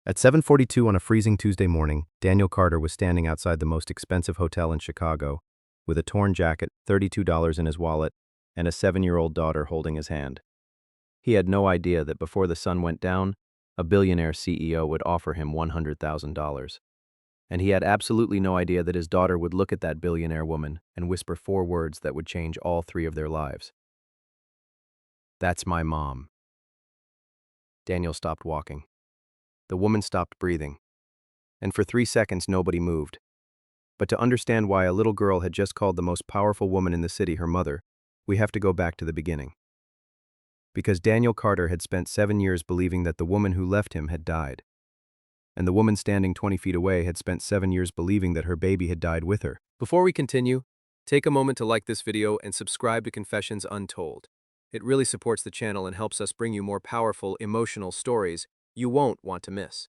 At 7:42 on a freezing Tuesday morning, Daniel Carter was standing outside the most expensive hotel in Chicago with a torn jacket, $32 in his wallet, and a 7-year-old daughter holding his hand. He had no idea that before the sun went down, a billionaire CEO would offer him $100,000. And he had absolutely no idea that his daughter would look at that billionaire woman and whisper 4 words that would change all 3 of their lives. "That's my mom." Daniel stopped walking. The woman stopped breathing. And for 3 seconds, nobody moved. But to understand why a little girl had just called the most powerful woman in the city her mother, we have to go back to the beginning. Because Daniel Carter had spent 7 years believing that the woman who left him had died. And the woman standing 20 feet away had spent 7 years believing that her baby had died with her. Before we continue, take a moment to like this video and subscribe to Confessions Untold. It really supports the channel and helps us bring you more powerful, emotional stories you won't want to miss.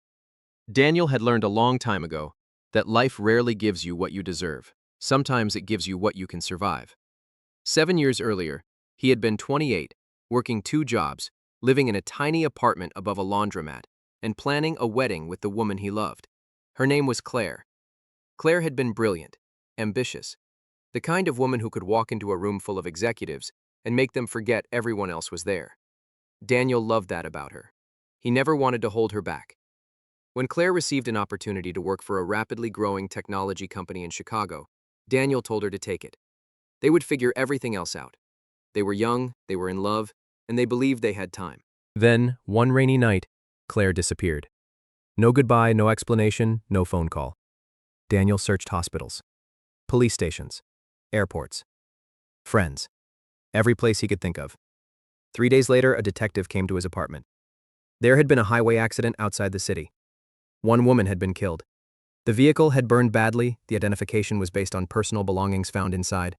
Daniel had learned a long time ago that life rarely gives you what you deserve. Sometimes it gives you what you can survive. 7 years earlier, he had been 28, working 2 jobs, living in a tiny apartment above a laundromat, and planning a wedding with the woman he loved. Her name was Claire. Claire had been brilliant, ambitious, the kind of woman who could walk into a room full of executives and make them forget everyone else was there. Daniel loved that about her. He never wanted to hold her back. When Claire received an opportunity to work for a rapidly growing technology company in Chicago, Daniel told her to take it. They would figure everything else out. They were young, they were in love, and they believed they had time. Then, one rainy night, Claire disappeared. No goodbye, no explanation, no phone call. Daniel searched hospitals, police stations, airports, friends, every place he could think of. 3 days later, a detective came to his apartment. There had been a highway accident outside the city. 1 woman had been killed. The vehicle had burned badly. The identification was based on personal belongings found inside.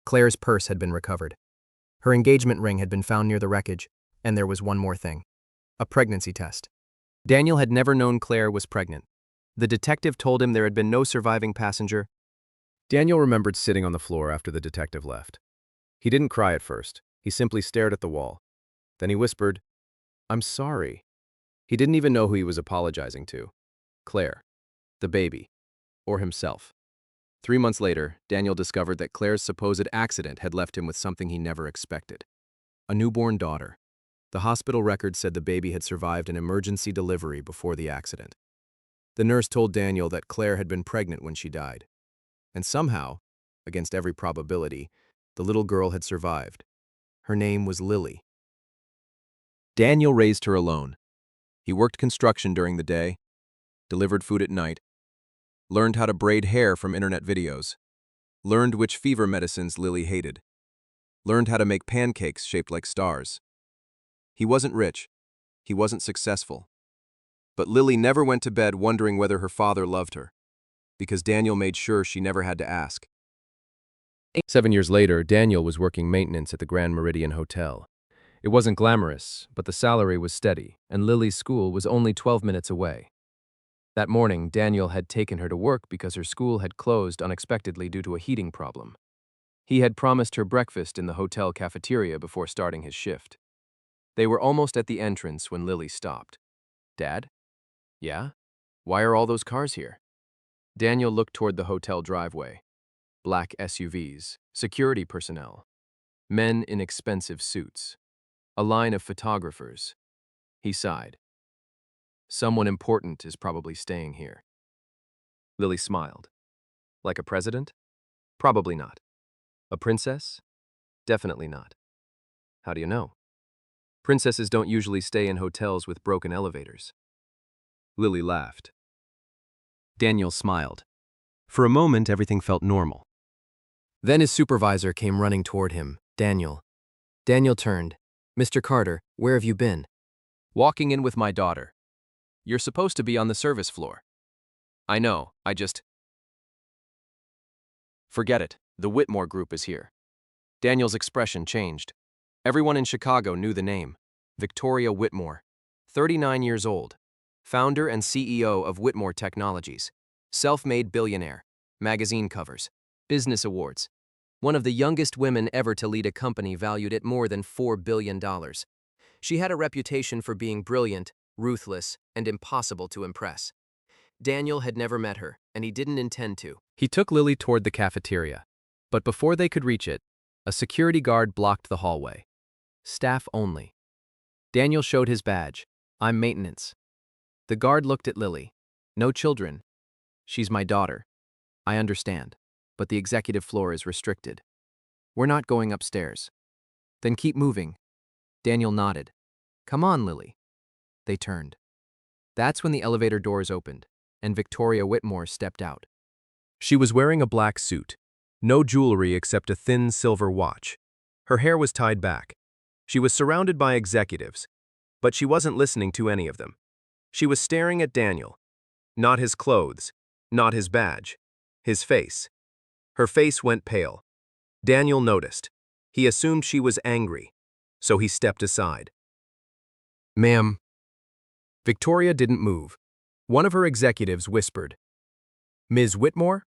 Claire's purse had been recovered. Her engagement ring had been found near the wreckage, and there was one more thing: a pregnancy test. Daniel had never known Claire was pregnant. The detective told him there had been no surviving passenger. Daniel remembered sitting on the floor after the detective left. He didn't cry at first. He simply stared at the wall. Then he whispered, "I'm sorry." He didn't even know who he was apologizing to: Claire, the baby, or himself. 3 months later, Daniel discovered that Claire's supposed accident had left him with something he never expected: a newborn daughter. The hospital record said the baby had survived an emergency delivery before the accident. The nurse told Daniel that Claire had been pregnant when she died. And somehow, against every probability, the little girl had survived. Her name was Lily. Daniel raised her alone. He worked construction during the day, delivered food at night, learned how to braid hair from internet videos, learned which fever medicines Lily hated, learned how to make pancakes shaped like stars. He wasn't rich, he wasn't successful, but Lily never went to bed wondering whether her father loved her, because Daniel made sure she never had to ask. 7 years later, Daniel was working maintenance at the Grand Meridian Hotel. It wasn't glamorous, but the salary was steady, and Lily's school was only 12 minutes away. That morning, Daniel had taken her to work because her school had closed unexpectedly due to a heating problem. He had promised her breakfast in the hotel cafeteria before starting his shift. They were almost at the entrance when Lily stopped. "Dad? Yeah? Why are all those cars here?" Daniel looked toward the hotel driveway. Black SUVs, security personnel, men in expensive suits, a line of photographers. He sighed. "Someone important is probably staying here." Lily smiled. "Like a president? Probably not. A princess? Definitely not." "How do you know?" "Princesses don't usually stay in hotels with broken elevators." Lily laughed. Daniel smiled. For a moment, everything felt normal. Then his supervisor came running toward him. Daniel. Daniel turned. "Mr. Carter, where have you been?" "Walking in with my daughter." "You're supposed to be on the service floor." "I know, I just..." "Forget it, the Whitmore Group is here." Daniel's expression changed. Everyone in Chicago knew the name: Victoria Whitmore, 39 years old, founder and CEO of Whitmore Technologies, self-made billionaire, magazine covers, business awards, one of the youngest women ever to lead a company valued at more than $4 billion. She had a reputation for being brilliant, ruthless, and impossible to impress. Daniel had never met her, and he didn't intend to. He took Lily toward the cafeteria, but before they could reach it, a security guard blocked the hallway. Staff only. Daniel showed his badge. I'm maintenance. The guard looked at Lily. No children. She's my daughter. I understand, but the executive floor is restricted. We're not going upstairs. Then keep moving. Daniel nodded. Come on, Lily. They turned. That's when the elevator doors opened, and Victoria Whitmore stepped out. She was wearing a black suit, no jewelry except a thin silver watch. Her hair was tied back. She was surrounded by executives, but she wasn't listening to any of them. She was staring at Daniel. Not his clothes, not his badge, his face. Her face went pale. Daniel noticed. He assumed she was angry, so he stepped aside. Ma'am. Victoria didn't move. One of her executives whispered, Ms. Whitmore?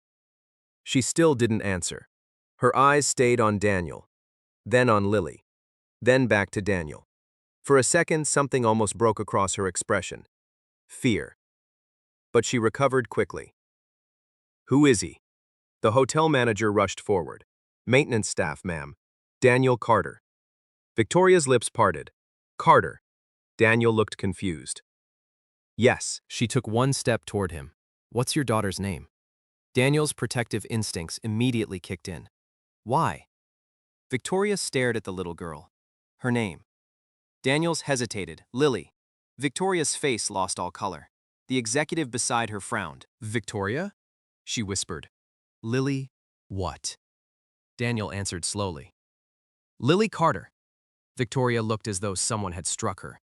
She still didn't answer. Her eyes stayed on Daniel, then on Lily, then back to Daniel. For a second, something almost broke across her expression. Fear. But she recovered quickly. Who is he? The hotel manager rushed forward. Maintenance staff, ma'am. Daniel Carter. Victoria's lips parted. Carter. Daniel looked confused. Yes. She took one step toward him. What's your daughter's name? Daniel's protective instincts immediately kicked in. Why? Victoria stared at the little girl. Her name. Daniel's hesitated. Lily. Victoria's face lost all color. The executive beside her frowned. Victoria? She whispered. Lily, what? Daniel answered slowly. Lily Carter. Victoria looked as though someone had struck her.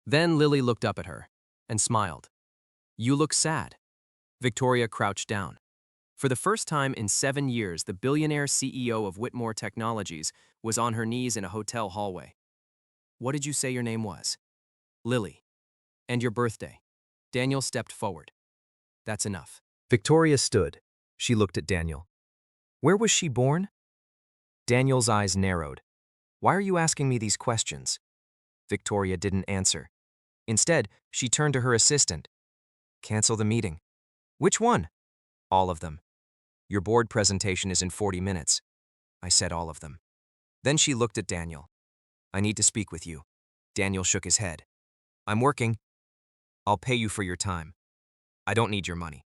Then Lily looked up at her and smiled. You look sad. Victoria crouched down. For the first time in 7 years, the billionaire CEO of Whitmore Technologies was on her knees in a hotel hallway. What did you say your name was? Lily. And your birthday? Daniel stepped forward. That's enough. Victoria stood. She looked at Daniel. Where was she born? Daniel's eyes narrowed. Why are you asking me these questions? Victoria didn't answer. Instead, she turned to her assistant. Cancel the meeting. Which one? All of them. Your board presentation is in 40 minutes. I said all of them. Then she looked at Daniel. I need to speak with you. Daniel shook his head. I'm working. I'll pay you for your time. I don't need your money.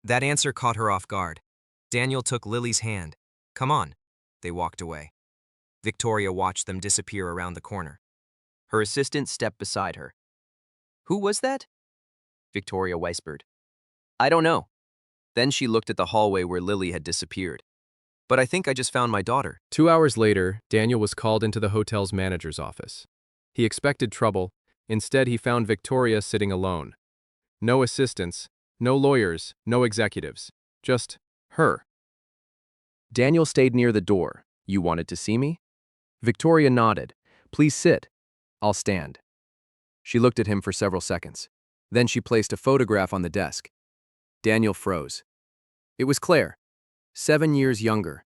That answer caught her off guard. Daniel took Lily's hand. Come on. They walked away. Victoria watched them disappear around the corner. Her assistant stepped beside her. Who was that? Victoria whispered. I don't know. Then she looked at the hallway where Lily had disappeared. But I think I just found my daughter. 2 hours later, Daniel was called into the hotel's manager's office. He expected trouble. Instead, he found Victoria sitting alone. No assistants, no lawyers, no executives. Just her. Daniel stayed near the door. You wanted to see me? Victoria nodded. Please sit. I'll stand. She looked at him for several seconds. Then she placed a photograph on the desk. Daniel froze. It was Claire, 7 years younger,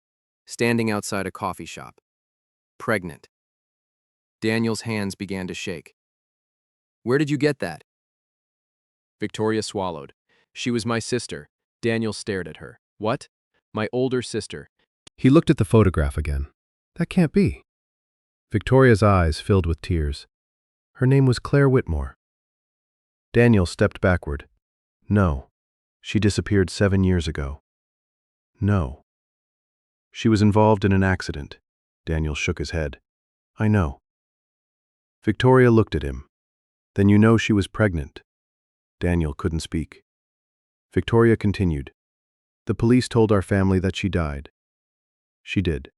standing outside a coffee shop. Pregnant. Daniel's hands began to shake. Where did you get that? Victoria swallowed. She was my sister. Daniel stared at her. What? My older sister. He looked at the photograph again. That can't be. Victoria's eyes filled with tears. Her name was Claire Whitmore. Daniel stepped backward. No. She disappeared 7 years ago. No. She was involved in an accident. Daniel shook his head. I know. Victoria looked at him. Then you know she was pregnant. Daniel couldn't speak. Victoria continued. The police told our family that she died. She did.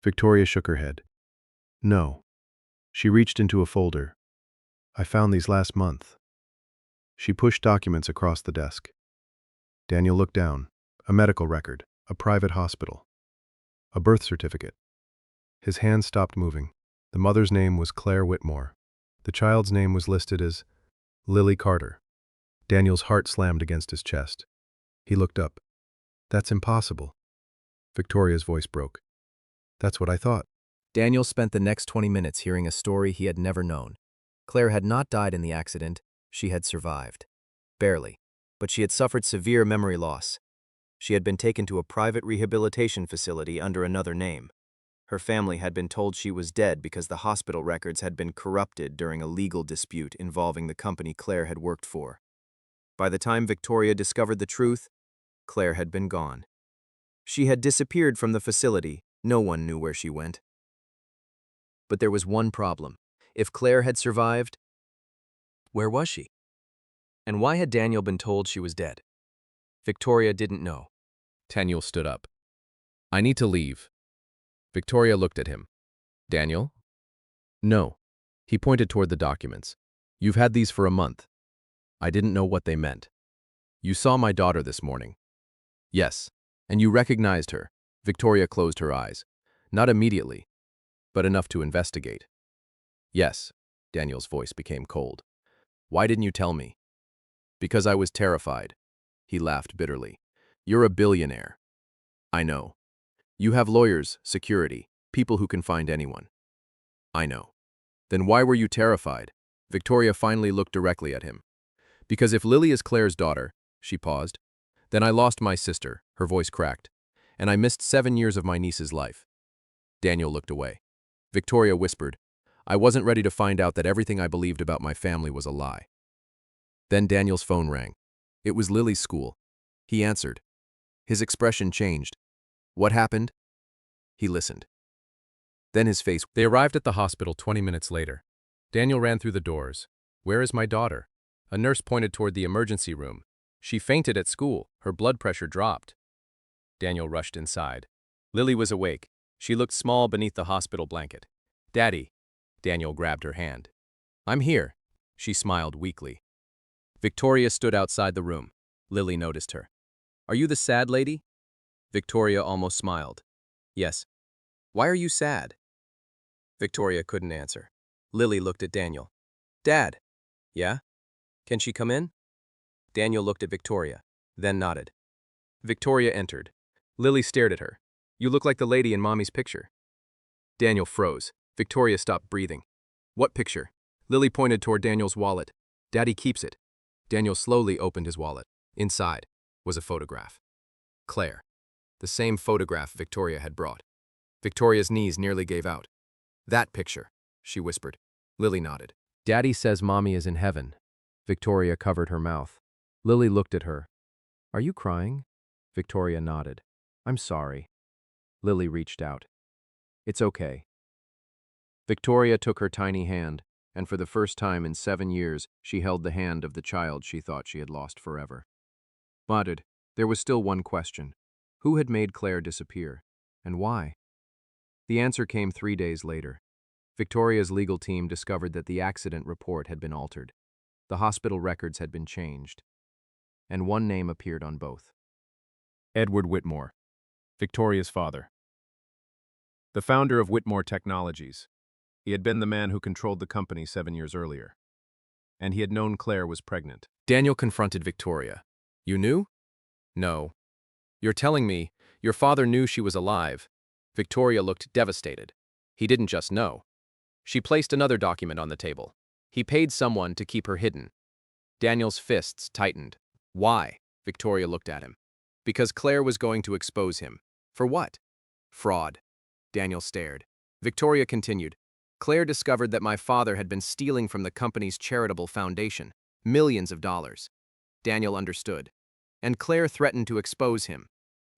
Victoria shook her head. No. She reached into a folder. I found these last month. She pushed documents across the desk. Daniel looked down. A medical record, a private hospital, a birth certificate. His hands stopped moving. The mother's name was Claire Whitmore. The child's name was listed as Lily Carter. Daniel's heart slammed against his chest. He looked up. That's impossible. Victoria's voice broke. That's what I thought. Daniel spent the next 20 minutes hearing a story he had never known. Claire had not died in the accident. She had survived. Barely. But she had suffered severe memory loss. She had been taken to a private rehabilitation facility under another name. Her family had been told she was dead because the hospital records had been corrupted during a legal dispute involving the company Claire had worked for. By the time Victoria discovered the truth, Claire had been gone. She had disappeared from the facility. No one knew where she went. But there was one problem. If Claire had survived, where was she? And why had Daniel been told she was dead? Victoria didn't know. Daniel stood up. I need to leave. Victoria looked at him. Daniel? No. He pointed toward the documents. You've had these for a month. I didn't know what they meant. You saw my daughter this morning. Yes. And you recognized her. Victoria closed her eyes. Not immediately, but enough to investigate. Yes. Daniel's voice became cold. Why didn't you tell me? Because I was terrified. He laughed bitterly. You're a billionaire. I know. You have lawyers, security, people who can find anyone. I know. Then why were you terrified? Victoria finally looked directly at him. Because if Lily is Claire's daughter, she paused, then I lost my sister, her voice cracked, and I missed 7 years of my niece's life. Daniel looked away. Victoria whispered, I wasn't ready to find out that everything I believed about my family was a lie. Then Daniel's phone rang. It was Lily's school. He answered. His expression changed. What happened? He listened. Then his face. They arrived at the hospital 20 minutes later. Daniel ran through the doors. Where is my daughter? A nurse pointed toward the emergency room. She fainted at school. Her blood pressure dropped. Daniel rushed inside. Lily was awake. She looked small beneath the hospital blanket. Daddy. Daniel grabbed her hand. I'm here. She smiled weakly. Victoria stood outside the room. Lily noticed her. Are you the sad lady? Victoria almost smiled. Yes. Why are you sad? Victoria couldn't answer. Lily looked at Daniel. Dad. Yeah? Can she come in? Daniel looked at Victoria, then nodded. Victoria entered. Lily stared at her. You look like the lady in Mommy's picture. Daniel froze. Victoria stopped breathing. What picture? Lily pointed toward Daniel's wallet. Daddy keeps it. Daniel slowly opened his wallet. Inside was a photograph. Claire. The same photograph Victoria had brought. Victoria's knees nearly gave out. That picture, she whispered. Lily nodded. Daddy says Mommy is in heaven. Victoria covered her mouth. Lily looked at her. Are you crying? Victoria nodded. I'm sorry. Lily reached out. It's okay. Victoria took her tiny hand, and for the first time in 7 years, she held the hand of the child she thought she had lost forever. But there was still one question. Who had made Claire disappear, and why? The answer came 3 days later. Victoria's legal team discovered that the accident report had been altered. The hospital records had been changed, and one name appeared on both. Edward Whitmore, Victoria's father. The founder of Whitmore Technologies. He had been the man who controlled the company 7 years earlier. And he had known Claire was pregnant. Daniel confronted Victoria. You knew? No. You're telling me your father knew she was alive. Victoria looked devastated. He didn't just know. She placed another document on the table. He paid someone to keep her hidden. Daniel's fists tightened. Why? Victoria looked at him. Because Claire was going to expose him. For what? Fraud. Daniel stared. Victoria continued. Claire discovered that my father had been stealing from the company's charitable foundation, millions of dollars. Daniel understood. And Claire threatened to expose him.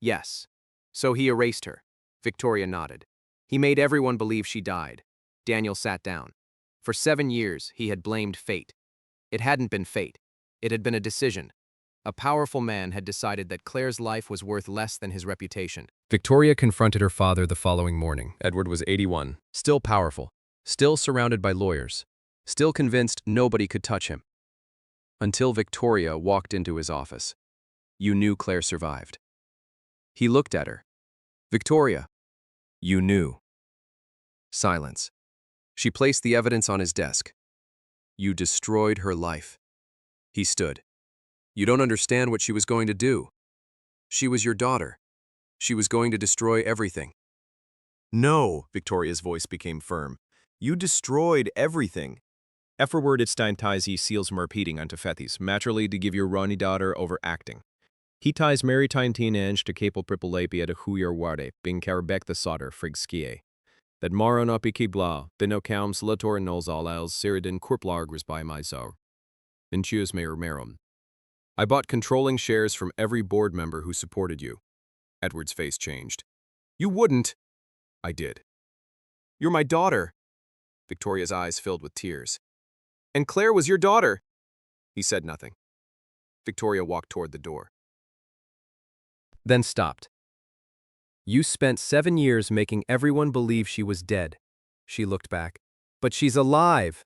Yes. So he erased her. Victoria nodded. He made everyone believe she died. Daniel sat down. For 7 years, he had blamed fate. It hadn't been fate. It had been a decision. A powerful man had decided that Claire's life was worth less than his reputation. Victoria confronted her father the following morning. Edward was 81, still powerful, still surrounded by lawyers, still convinced nobody could touch him. Until Victoria walked into his office. You knew Claire survived. He looked at her. Victoria. You knew. Silence. She placed the evidence on his desk. You destroyed her life. He stood. You don't understand what she was going to do. She was your daughter. She was going to destroy everything. No, Victoria's voice became firm. You destroyed everything. Efferword it's ties seals repeating unto fethis, naturally to give your Ronnie daughter overacting. He ties Mary Tintinange to capel pripolapia de huier warde, bing carabek the solder, frig skie. That maron opiki bla, no calms lator nos all els siridin corplargers by my zar. Intues mayor merum. I bought controlling shares from every board member who supported you. Edward's face changed. You wouldn't. I did. You're my daughter. Victoria's eyes filled with tears. And Claire was your daughter. He said nothing. Victoria walked toward the door. Then stopped. You spent 7 years making everyone believe she was dead. She looked back. But she's alive.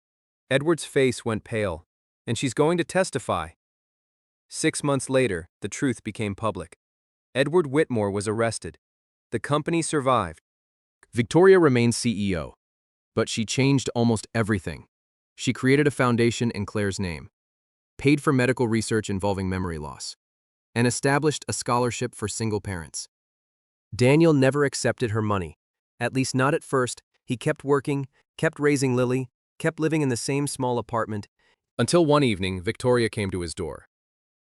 Edward's face went pale. And she's going to testify. 6 months later, the truth became public. Edward Whitmore was arrested. The company survived. Victoria remained CEO. But she changed almost everything. She created a foundation in Claire's name, paid for medical research involving memory loss, and established a scholarship for single parents. Daniel never accepted her money, at least not at first. He kept working, kept raising Lily, kept living in the same small apartment, until one evening Victoria came to his door.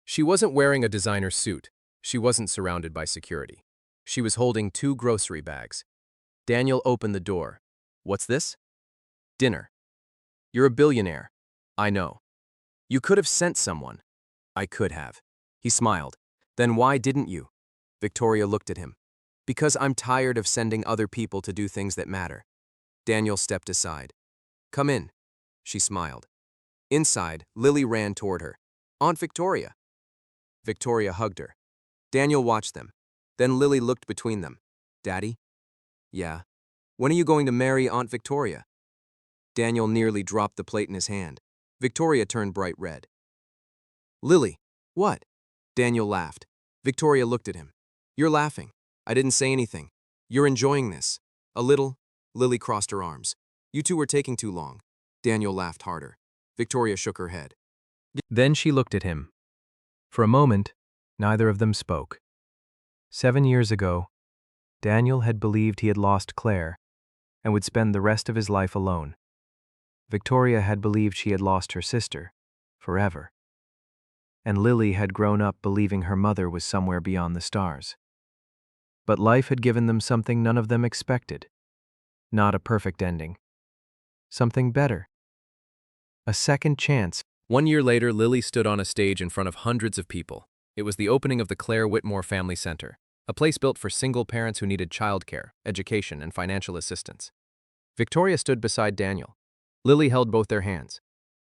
She wasn't wearing a designer suit. She wasn't surrounded by security. She was holding 2 grocery bags. Daniel opened the door. What's this? Dinner. You're a billionaire. I know. You could have sent someone. I could have. He smiled. Then why didn't you? Victoria looked at him. Because I'm tired of sending other people to do things that matter. Daniel stepped aside. Come in. She smiled. Inside, Lily ran toward her. Aunt Victoria. Victoria hugged her. Daniel watched them. Then Lily looked between them. Daddy? Yeah. When are you going to marry Aunt Victoria? Daniel nearly dropped the plate in his hand. Victoria turned bright red. Lily, what? Daniel laughed. Victoria looked at him. You're laughing. I didn't say anything. You're enjoying this. A little. Lily crossed her arms. You two were taking too long. Daniel laughed harder. Victoria shook her head. Then she looked at him. For a moment, neither of them spoke. 7 years ago, Daniel had believed he had lost Claire and would spend the rest of his life alone. Victoria had believed she had lost her sister, forever. And Lily had grown up believing her mother was somewhere beyond the stars. But life had given them something none of them expected. Not a perfect ending. Something better. A second chance. 1 year later, Lily stood on a stage in front of hundreds of people. It was the opening of the Claire Whitmore Family Center, a place built for single parents who needed childcare, education, and financial assistance. Victoria stood beside Daniel. Lily held both their hands.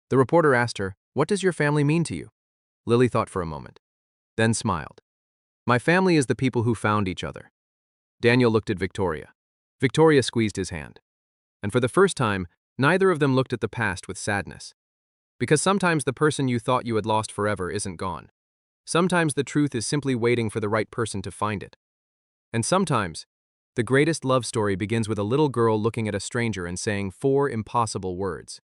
The reporter asked her, "What does your family mean to you?" Lily thought for a moment, then smiled. "My family is the people who found each other." Daniel looked at Victoria. Victoria squeezed his hand. And for the first time, neither of them looked at the past with sadness. Because sometimes the person you thought you had lost forever isn't gone. Sometimes the truth is simply waiting for the right person to find it. And sometimes, the greatest love story begins with a little girl looking at a stranger and saying 4 impossible words.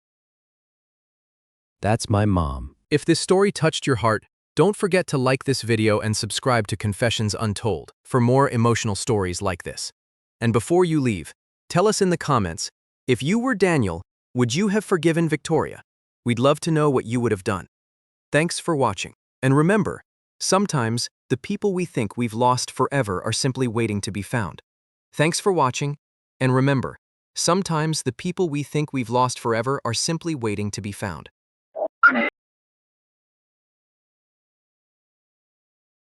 That's my mom. If this story touched your heart, don't forget to like this video and subscribe to Confessions Untold for more emotional stories like this. And before you leave, tell us in the comments, if you were Daniel, would you have forgiven Victoria? We'd love to know what you would have done. Thanks for watching. And remember, sometimes the people we think we've lost forever are simply waiting to be found. Thanks for watching, and remember, sometimes the people we think we've lost forever are simply waiting to be found.